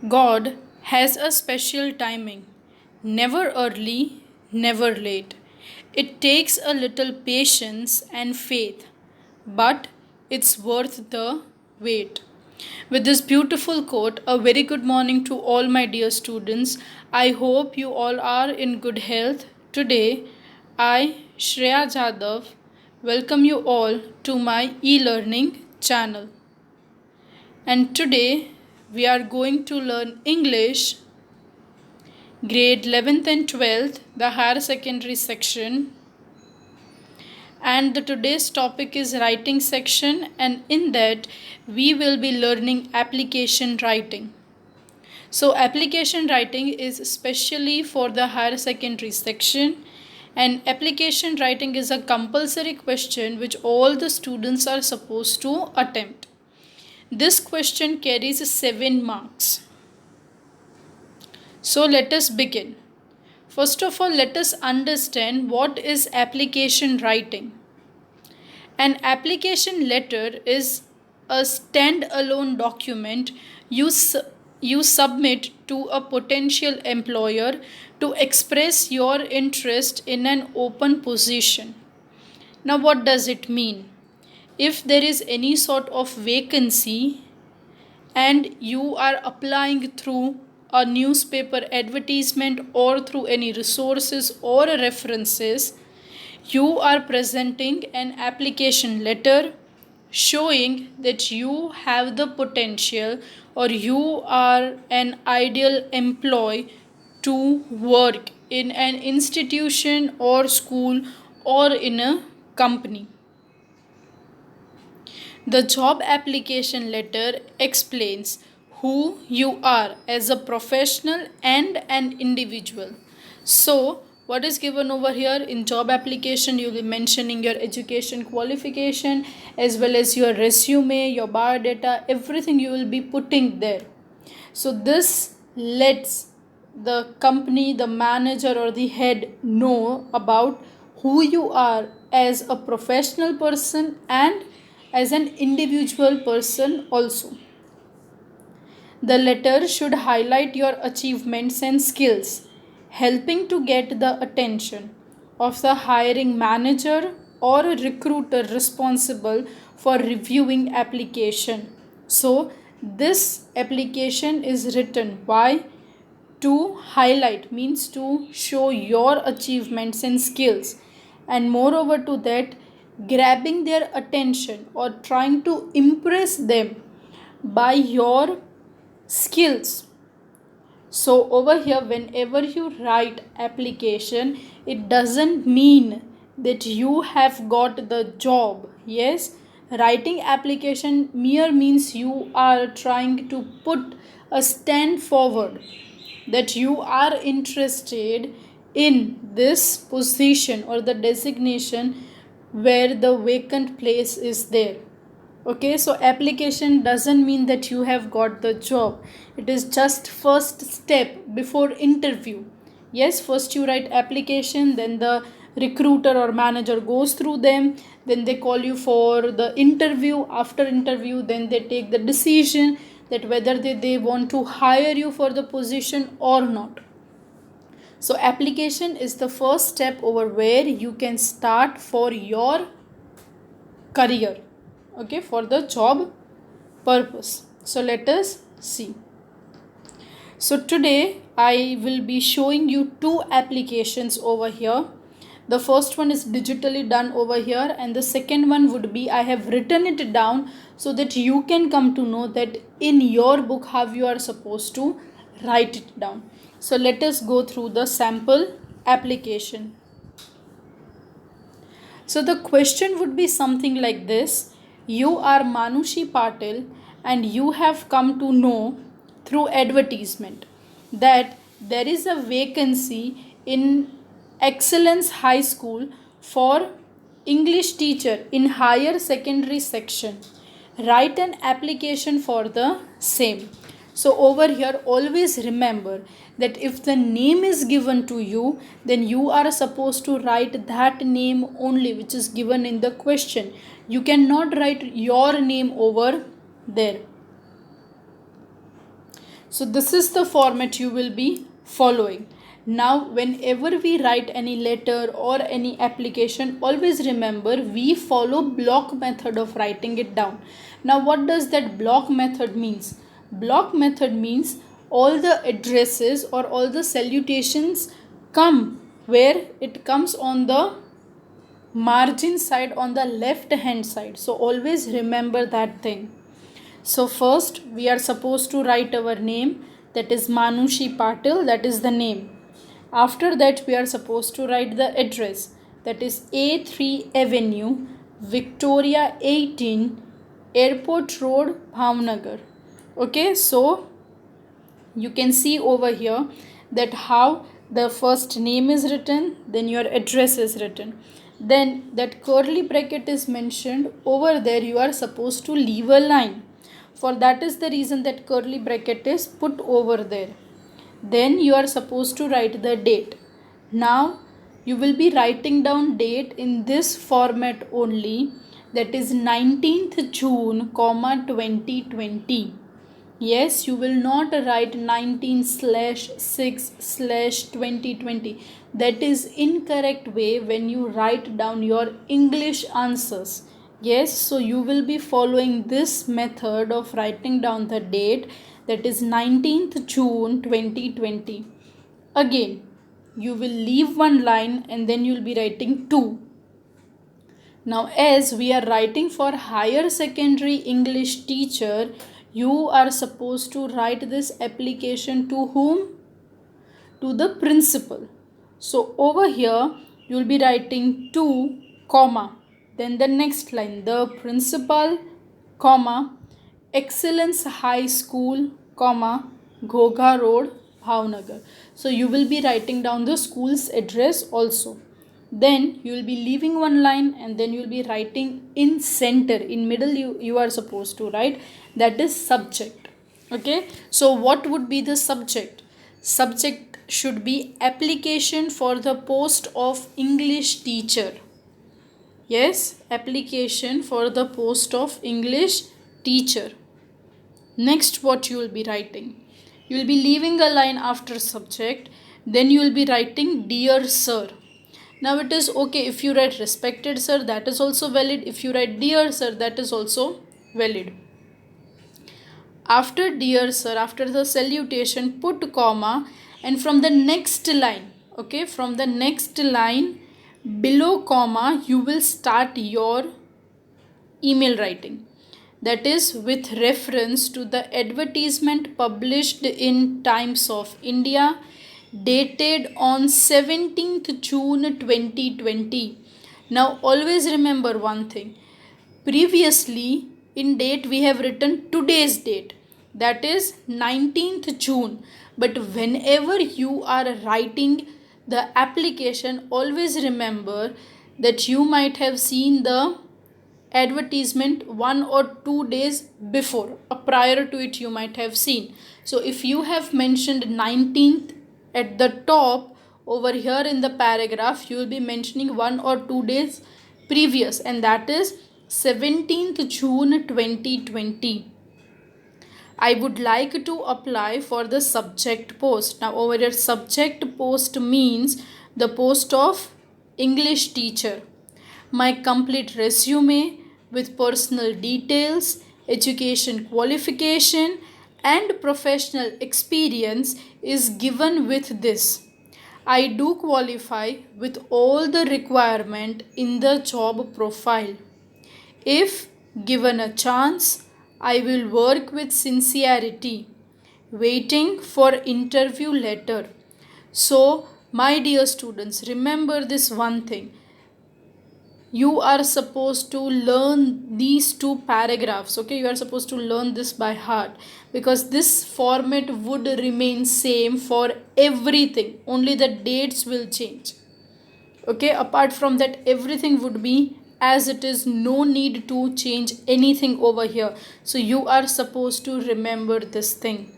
God has a special timing, never early, never late. It takes a little patience and faith, but it's worth the wait. With this beautiful quote, a very good morning to all my dear students. I hope you all are in good health. Today, I, Shreya Jadhav, welcome you all to my e learning channel. And today, we are going to learn English grade 11th and 12th, the higher secondary section. And the today's topic is writing section, and in that we will be learning application writing. So application writing is especially for the higher secondary section, and application writing is a compulsory question which all the students are supposed to attempt. This question carries 7 marks. So let us begin. First of all, let us understand what is application writing. An application letter is a stand-alone document you submit to a potential employer to express your interest in an open position. Now, what does it mean? If there is any sort of vacancy and you are applying through a newspaper advertisement or through any resources or references, you are presenting an application letter showing that you have the potential or you are an ideal employee to work in an institution or school or in a company. The job application letter explains who you are as a professional and an individual. So, what is given over here in job application, you will be mentioning your education qualification as well as your resume, your biodata, everything you will be putting there. So, this lets the company, the manager, or the head know about who you are as a professional person and as an individual person also. The letter should highlight your achievements and skills, helping to get the attention of the hiring manager or a recruiter responsible for reviewing application. So, this application is written why? To highlight means to show your achievements and skills, and moreover to that, grabbing their attention or trying to impress them by your skills. So over here, whenever you write application, it doesn't mean that you have got the job. Yes, writing application mere means you are trying to put a stand forward that you are interested in this position or the designation where the vacant place is there. Okay, so application doesn't mean that you have got the job. It is just first step before interview. Yes, first you write application, then the recruiter or manager goes through them, then they call you for the interview. After interview, then they take the decision that whether they want to hire you for the position or not. So application is the first step over where you can start for your career, okay, for the job purpose. So let us see. So today I will be showing you two applications over here. The first one is digitally done over here, and the second one would be I have written it down so that you can come to know that in your book how you are supposed to write it down. So let us go through the sample application. So the question would be something like this. You are Manushi Patil and you have come to know through advertisement that there is a vacancy in Excellence High School for English teacher in higher secondary section. Write an application for the same. So over here, always remember that if the name is given to you, then you are supposed to write that name only which is given in the question. You cannot write your name over there. So this is the format you will be following. Now whenever we write any letter or any application, always remember we follow block method of writing it down. Now what does that block method means? Block method means all the addresses or all the salutations come where it comes on the margin side on the left hand side. So always remember that thing. So first we are supposed to write our name, that is Manushi Patil, that is the name. After that we are supposed to write the address, that is A3 Avenue, Victoria 18, Airport Road, Bhavnagar. Okay, so you can see over here that how the first name is written, then your address is written, then that curly bracket is mentioned over there. You are supposed to leave a line, for that is the reason that curly bracket is put over there. Then you are supposed to write the date. Now you will be writing down date in this format only, that is 19th June, 2020. Yes, you will not write 19/6/2020. That is incorrect way when you write down your English answers. Yes, so you will be following this method of writing down the date, that is 19th June 2020. Again, you will leave one line and then you will be writing 2. Now as we are writing for higher secondary English teacher, you are supposed to write this application to whom? To the principal. So over here you will be writing 2, comma, then the next line, the principal, comma, Excellence High School, comma, Ghogha Road, Bhavnagar. So you will be writing down the school's address also. Then you will be leaving one line and then you will be writing in center, in middle you are supposed to write, that is subject. Okay, so what would be the subject? Subject should be application for the post of English teacher. Yes, application for the post of English teacher. Next, what you will be writing? You will be leaving a line after subject, then you will be writing dear sir. Now it is okay if you write respected sir, that is also valid. If you write dear sir, that is also valid. After dear sir, after the salutation, put comma, and from the next line, okay, from the next line below comma, you will start your email writing. That is with reference to the advertisement published in Times of India, dated on 17th June 2020. Now always remember one thing. Previously in date we have written today's date, that is 19th June. But whenever you are writing the application, always remember that you might have seen the advertisement 1 or 2 days before, prior to it you might have seen. So if you have mentioned 19th at the top, over here in the paragraph you will be mentioning 1 or 2 days previous, and that is 17th June 2020. I would like to apply for the subject post. Now over here subject post means the post of English teacher. My complete resume with personal details, education qualification and professional experience is given with this. I do qualify with all the requirement in the job profile. If given a chance, I will work with sincerity. Waiting for interview letter. So, my dear students, remember this one thing. You are supposed to learn these two paragraphs. Okay, you are supposed to learn this by heart, because this format would remain same for everything. Only the dates will change. Okay, apart from that everything would be as it is. No need to change anything over here. So you are supposed to remember this thing.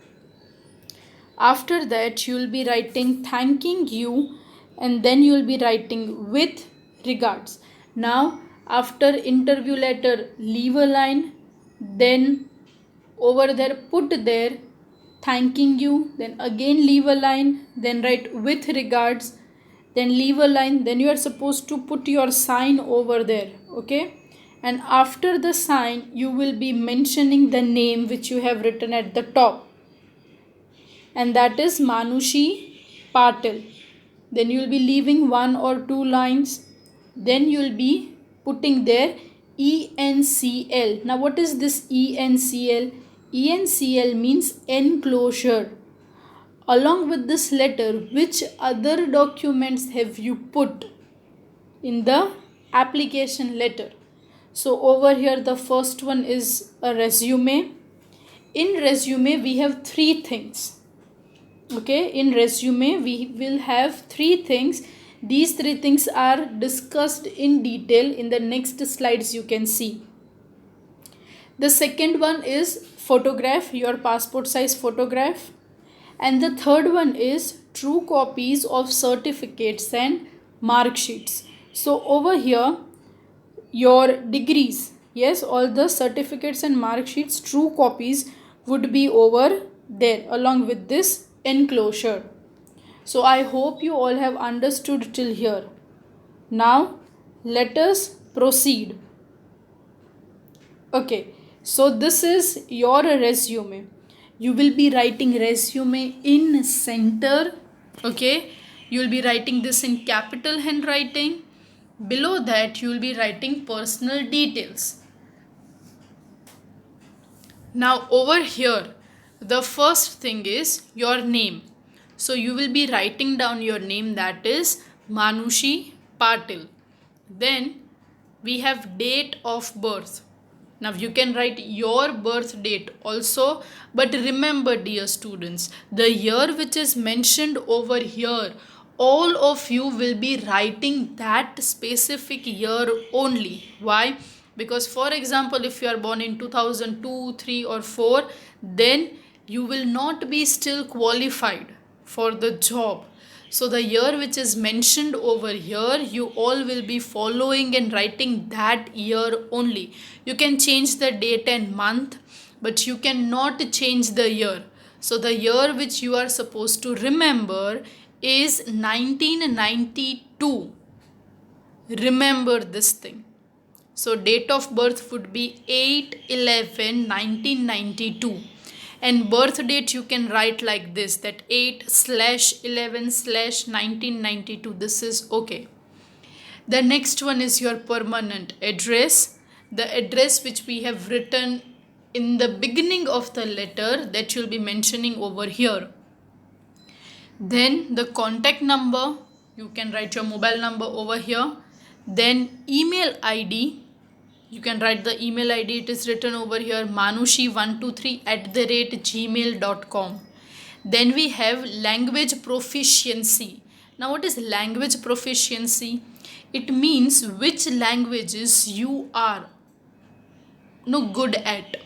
After that you will be writing thanking you, and then you will be writing with regards. Now after interview letter, leave a line, then over there put there thanking you, then again leave a line, then write with regards, then leave a line, then you are supposed to put your sign over there. Okay, and after the sign you will be mentioning the name which you have written at the top, and that is Manushi Patil. Then you will be leaving one or two lines, then you will be putting there ENCL. Now what is this ENCL? ENCL means enclosure. Along with this letter, which other documents have you put in the application letter? So over here the first one is a resume. In resume we have three things. Okay, in resume we will have three things. These three things are discussed in detail in the next slides. You can see the second one is photograph, your passport size photograph, and the third one is true copies of certificates and mark sheets. So over here your degrees, yes, all the certificates and mark sheets, true copies would be over there along with this enclosure. So I hope you all have understood till here. Now let us proceed. Okay, so this is your resume. You will be writing resume in center. Okay, you will be writing this in capital handwriting. Below that you will be writing personal details. Now over here the first thing is your name. So you will be writing down your name, that is Manushi Patil. Then we have date of birth. Now you can write your birth date also, but remember dear students, the year which is mentioned over here, all of you will be writing that specific year only. Why? Because for example, if you are born in 2002, 3 or 4, then you will not be still qualified for the job. So the year which is mentioned over here, you all will be following and writing that year only. You can change the date and month, but you cannot change the year. So the year which you are supposed to remember is 1992. Remember this thing. So date of birth would be 8/11/1992. And birth date you can write like this, that 8/11/1992. This is okay. The next one is your permanent address. The address which we have written in the beginning of the letter, that you'll be mentioning over here. Then the contact number, you can write your mobile number over here. Then email ID, you can write the email ID. It is written over here, manushi123@gmail.com. Then we have language proficiency. Now what is language proficiency? It means which languages you are good at.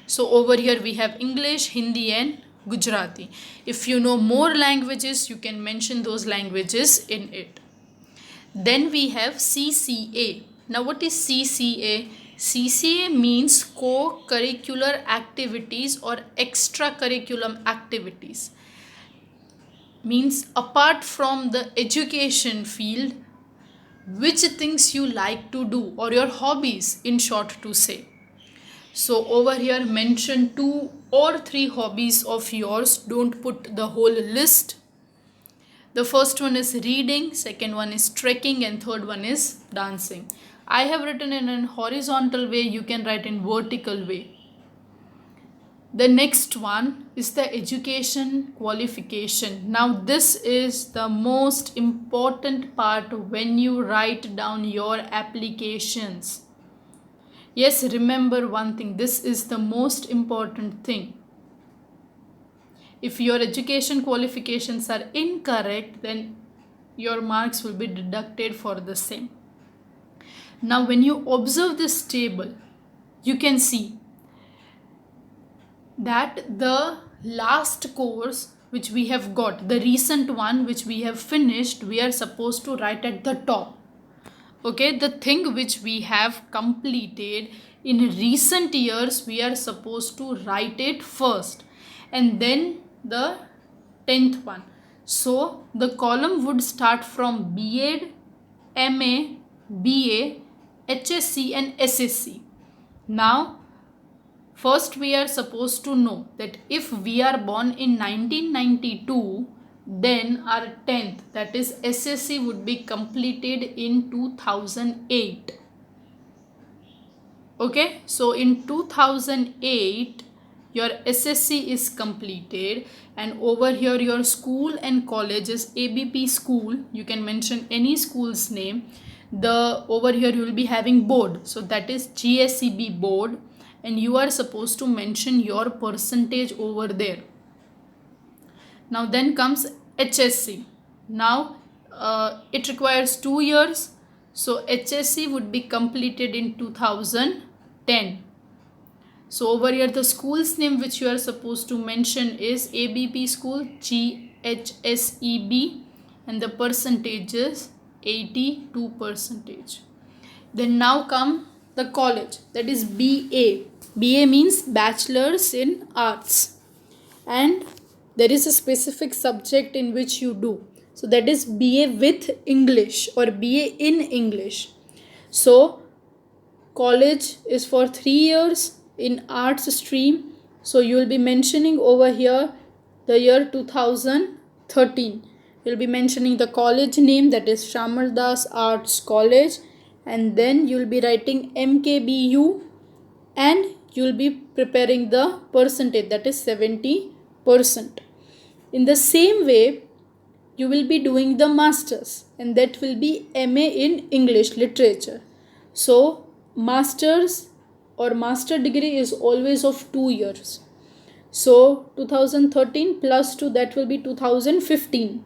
So over here we have English, Hindi and Gujarati. If you know more languages, you can mention those languages in it. Then we have CCA. Now what is CCA? CCA means co-curricular activities or extracurriculum activities. Means apart from the education field, which things you like to do, or your hobbies in short to say. So over here mention 2 or 3 hobbies of yours. Don't put the whole list. The first one is reading, second one is trekking, and third one is dancing. I have written in a horizontal way, you can write in vertical way. The next one is the education qualification. Now this is the most important part when you write down your applications. Yes, remember one thing, this is the most important thing. If your education qualifications are incorrect, then your marks will be deducted for the same. Now when you observe this table, you can see that the last course which we have got, the recent one which we have finished, we are supposed to write at the top. Okay, the thing which we have completed in recent years, we are supposed to write it first. and then the 10th one. So the column would start from B.Ed, MA, BA, HSC and SSC. Now first we are supposed to know that if we are born in 1992, then our 10th, that is SSC, would be completed in 2008. Okay, so in 2008 your SSC is completed, and over here your school and college is ABP school. You can mention any school's name. The over here you will be having board, so that is GSEB board, and you are supposed to mention your percentage over there. Now then comes HSC. Now it requires 2 years, so HSC would be completed in 2010. So over here the school's name which you are supposed to mention is ABP school, GHSEB, and the percentage is 82%. Then now come the college, that is BA. BA means Bachelor's in Arts, and there is a specific subject in which you do. So that is BA with English or BA in English. So college is for 3 years in arts stream. So you will be mentioning over here the year 2013. You will be mentioning the college name, that is Shamal Das Arts College, and then you will be writing MKBU, and you will be preparing the percentage, that is 70%. In the same way you will be doing the masters, and that will be MA in English literature. So masters or master degree is always of 2 years. So 2013 plus 2, that will be 2015.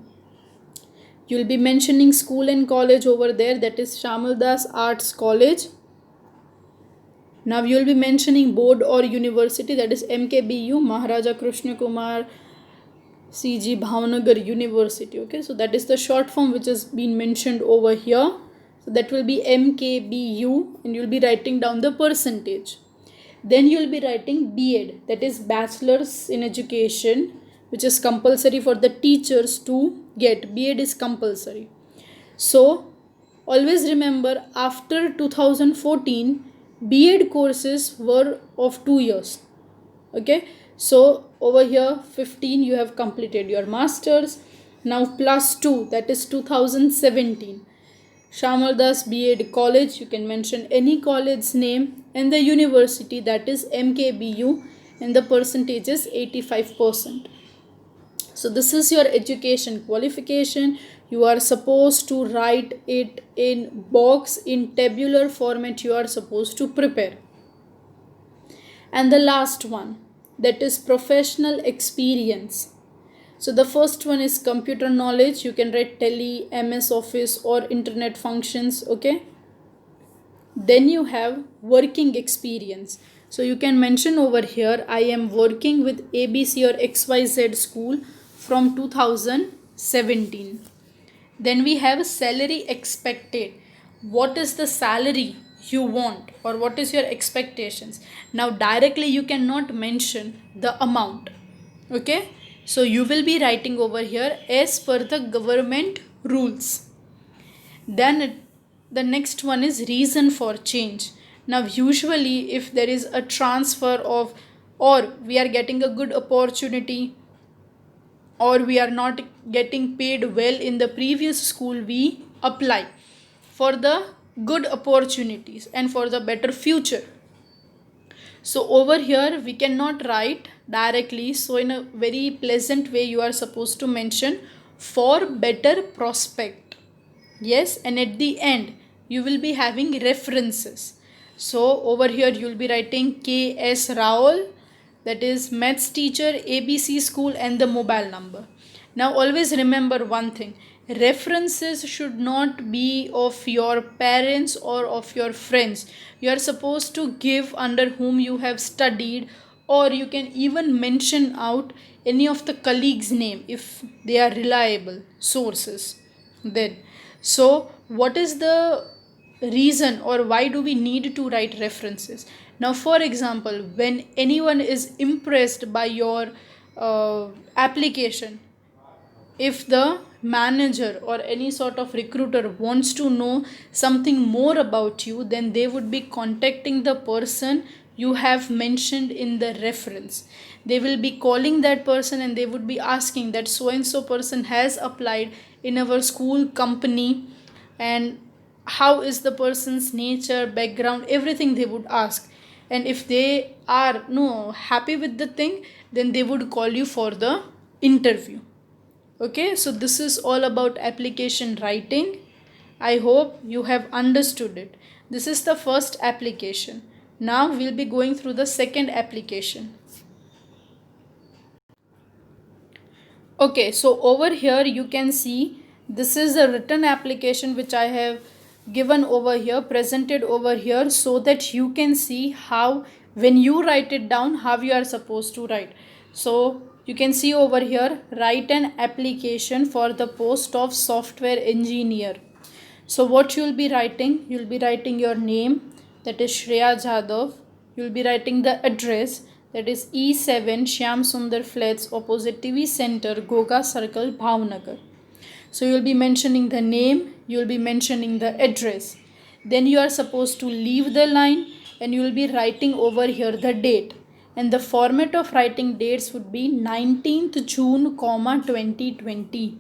You will be mentioning school and college over there, that is Shamal Das Arts College. Now you will be mentioning board or university, that is MKBU, Maharaja Krishna Kumar CG Bhavnagar University. Okay, so that is the short form which has been mentioned over here. So that will be MKBU, and you will be writing down the percentage. Then you will be writing B.Ed, that is Bachelor's in Education, which is compulsory for the teachers to get. B.Ed is compulsory. So always remember, after 2014 B.Ed courses were of 2 years. Okay, so over here 15 you have completed your masters. Now plus 2, that is 2017. Shamal Das B.Ed College, you can mention any college name, and the university, that is MKBU, and the percentage is 85%. So this is your education qualification. You are supposed to write it in box in tabular format. You are supposed to prepare. And the last one, that is professional experience. So the first one is computer knowledge. You can write Tele, MS Office or internet functions. Okay. Then you have working experience. So you can mention over here, I am working with ABC or XYZ school from 2017. Then we have salary expected. What is the salary you want, or what is your expectations? Now directly you cannot mention the amount. Okay, so you will be writing over here as per the government rules. Then the next one is reason for change. Now usually if there is a transfer of, or we are getting a good opportunity, or we are not getting paid well in the previous school, we apply for the good opportunities and for the better future. So over here we cannot write directly, so in a very pleasant way you are supposed to mention for better prospect. Yes, and at the end you will be having references. So over here you will be writing KS Raul, that is maths teacher, ABC school, and the mobile number. Now always remember one thing, references should not be of your parents or of your friends. You are supposed to give under whom you have studied, or you can even mention out any of the colleagues' name if they are reliable sources. Then, so what is the reason, or why do we need to write references? Now for example, when anyone is impressed by your application, if the manager or any sort of recruiter wants to know something more about you, then they would be contacting the person you have mentioned in the reference. They will be calling that person and they would be asking that so and so person has applied in our school company, and how is the person's nature, background, everything they would ask. And if they are no happy with the thing, then they would call you for the interview. Okay, so this is all about application writing. I hope you have understood it. This is the first application. Now we'll be going through the second application. Okay, so over here you can see this is a written application which I have given over here, presented over here, so that you can see how when you write it down, how you are supposed to write. So you can see over here, write an application for the post of software engineer. So what you will be writing? You will be writing your name, that is Shreya Jadhav. You will be writing the address, that is E7 Shyam Sundar Flats opposite TV Center, Goga Circle, Bhavnagar. So you will be mentioning the name, you will be mentioning the address. Then you are supposed to leave the line and you will be writing over here the date. And the format of writing dates would be 19th June, 2020.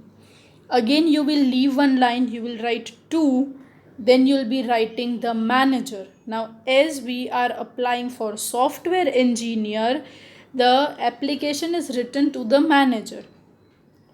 Again you will leave one line, you will write 2, then you will be writing the manager. Now as we are applying for software engineer, the application is written to the manager.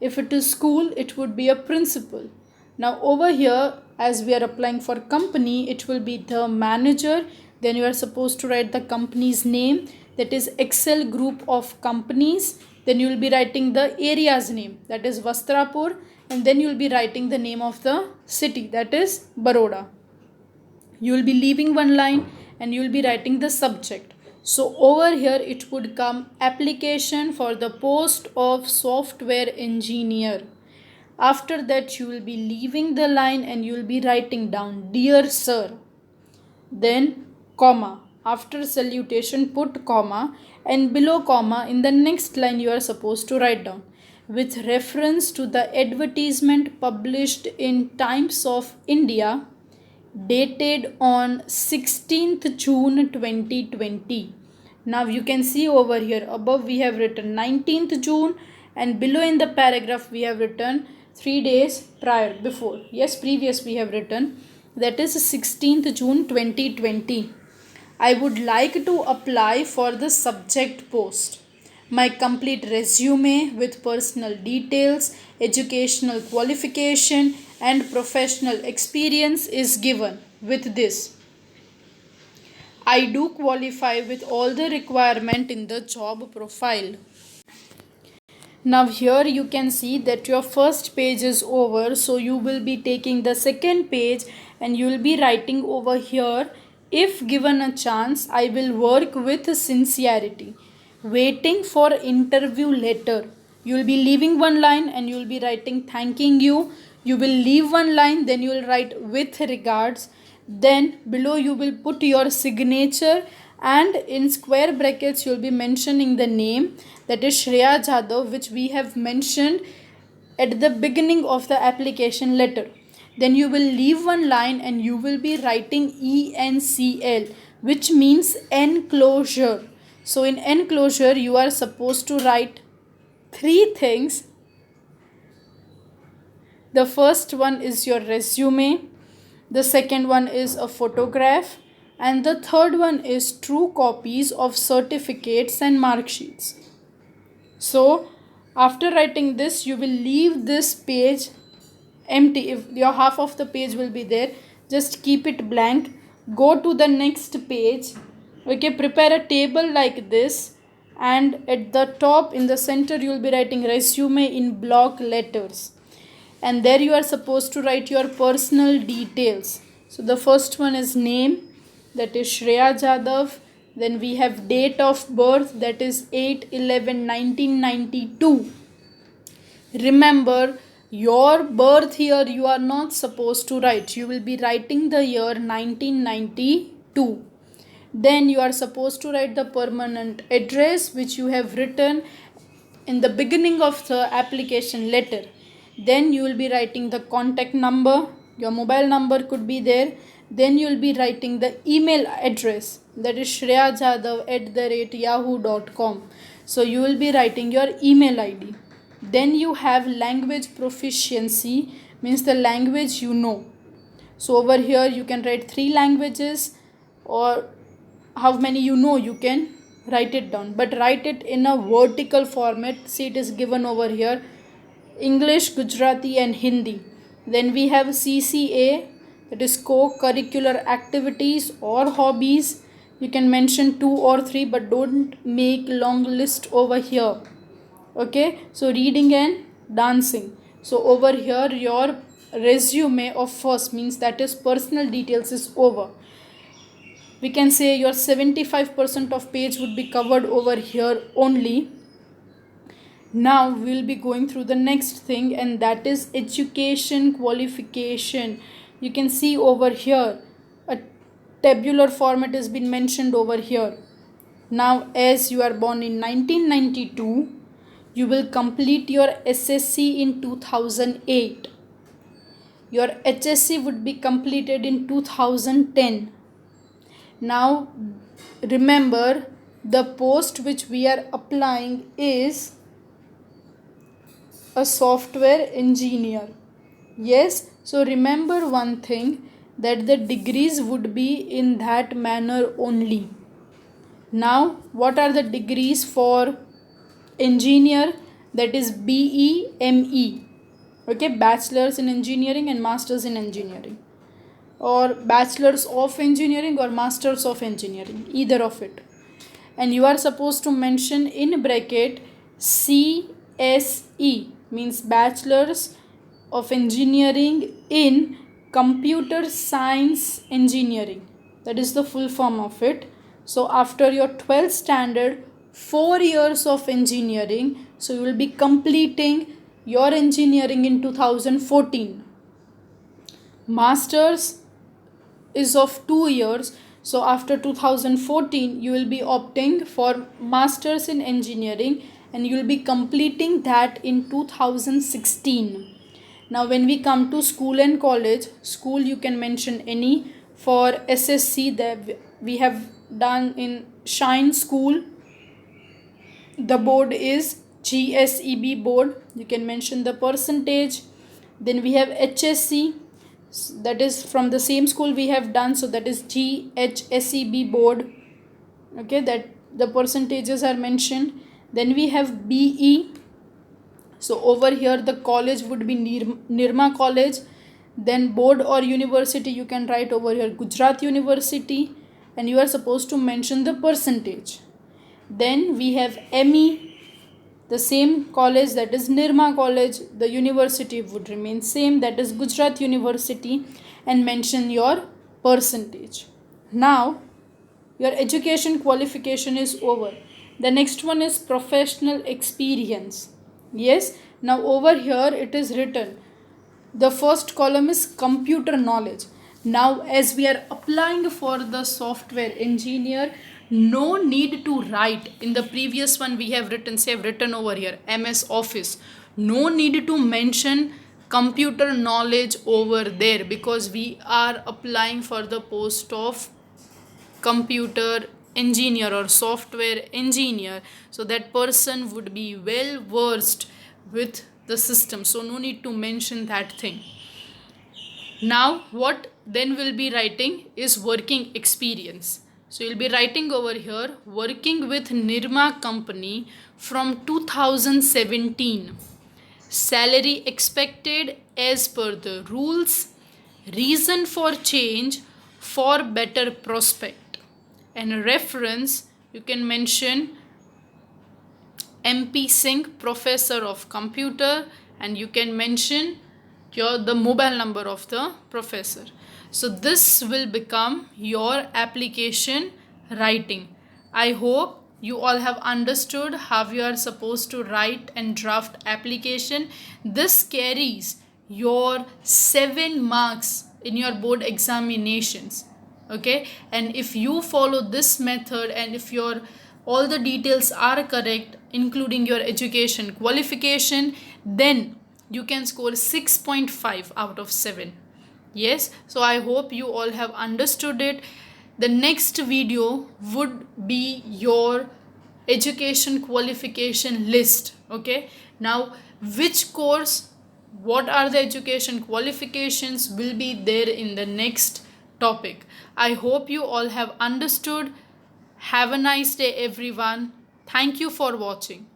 If it is school, it would be a principal. Now over here, as we are applying for company, it will be the manager. Then you are supposed to write the company's name, that is Excel group of companies. Then you will be writing the area's name, that is Vastrapur, and then you will be writing the name of the city, that is Baroda. You will be leaving one line and you will be writing the subject. So over here it would come application for the post of software engineer. After that you will be leaving the line and you will be writing down dear sir. Then comma. After salutation put comma, and below comma in the next line you are supposed to write down with reference to the advertisement published in Times of India dated on 16th June 2020. Now you can see over here above we have written 19th June and below in the paragraph we have written 3 days prior before. Yes, previous we have written, that is 16th June 2020. I would like to apply for the subject post. My complete resume with personal details, educational qualification and professional experience is given with this. I do qualify with all the requirement in the job profile. Now here you can see that your first page is over, so you will be taking the second page and you will be writing over here, if given a chance I will work with sincerity, waiting for interview letter. You will be leaving one line and you will be writing thanking you. You will leave one line, then you will write with regards. Then below you will put your signature and in square brackets you will be mentioning the name, that is Shreya Jadhav, which we have mentioned at the beginning of the application letter. Then you will leave one line and you will be writing ENCL, which means enclosure. So in enclosure you are supposed to write 3 things. The first one is your resume, the second one is a photograph, and the third one is true copies of certificates and mark sheets. So after writing this you will leave this page empty. If your half of the page will be there, just keep it blank, go to the next page. Okay, prepare a table like this, and at the top in the center you will be writing resume in block letters, and there you are supposed to write your personal details. So the first one is name, that is Shreya Jadhav. Then we have date of birth, that is 8/11/1992. Remember, your birth year you are not supposed to write. You will be writing the year 1992. Then you are supposed to write the permanent address which you have written in the beginning of the application letter, then you will be writing the contact number, your mobile number could be there, then you will be writing the email address, that is shreyajadav@yahoo.com. so you will be writing your email id. Then you have language proficiency, means the language you know. So over here you can write 3 languages, or how many you know you can write it down, but write it in a vertical format. See, it is given over here: English, Gujarati and Hindi. Then we have CCA, that is co-curricular activities or hobbies. You can mention 2 or 3, but don't make long list over here. Okay, so reading and dancing. So over here your resume of first, means that is personal details, is over. We can say your 75% of page would be covered over here only. Now we will be going through the next thing, and that is education qualification. You can see over here a tabular format has been mentioned over here. Now, as you are born in 1992, you will complete your SSC in 2008. Your HSC would be completed in 2010. Now remember, the post which we are applying is a software engineer. Yes, so remember one thing, that the degrees would be in that manner only. Now what are the degrees for engineer? That is BEME. Okay, bachelor's in engineering and master's in engineering, or bachelor's of engineering or master's of engineering, either of it. And you are supposed to mention in bracket CSE, means bachelor's of engineering in computer science engineering. That is the full form of it. So after your 12th standard, 4 years of engineering, so you will be completing your engineering in 2014. Masters is of 2 years, so after 2014 you will be opting for masters in engineering, and you will be completing that in 2016. Now when we come to school and college, school you can mention any. For SSC, that we have done in Shine School, the board is GSEB board, you can mention the percentage. Then we have HSC, that is from the same school we have done, so that is GHSEB board. Okay, that the percentages are mentioned. Then we have BE, so over here the college would be Nirma College. Then board or university, you can write over here Gujarat University, and you are supposed to mention the percentage. Then we have ME, the same college, that is Nirma College. The university would remain same, that is Gujarat University, and mention your percentage. Now your education qualification is over. The next one is professional experience. Yes, now over here it is written, the first column is computer knowledge. Now as we are applying for the software engineer, no need to write. In the previous one we have written, say I've written over here MS Office, no need to mention computer knowledge over there, because we are applying for the post of computer engineer or software engineer, so that person would be well versed with the system, so no need to mention that thing. Now what then we'll be writing is working experience. So you'll be writing over here, working with Nirma company from 2017, salary expected as per the rules, reason for change for better prospect, and a reference you can mention MP Singh, professor of computer, and you can mention the mobile number of the professor. So this will become your application writing. I hope you all have understood how you are supposed to write and draft application. This carries your 7 marks in your board examinations. Okay, and if you follow this method, and if your all the details are correct, including your education qualification, then you can score 6.5 out of 7. Yes, so I hope you all have understood it. The next video would be your education qualification list. Okay, now which course, what are the education qualifications will be there in the next topic. I hope you all have understood. Have a nice day, everyone. Thank you for watching.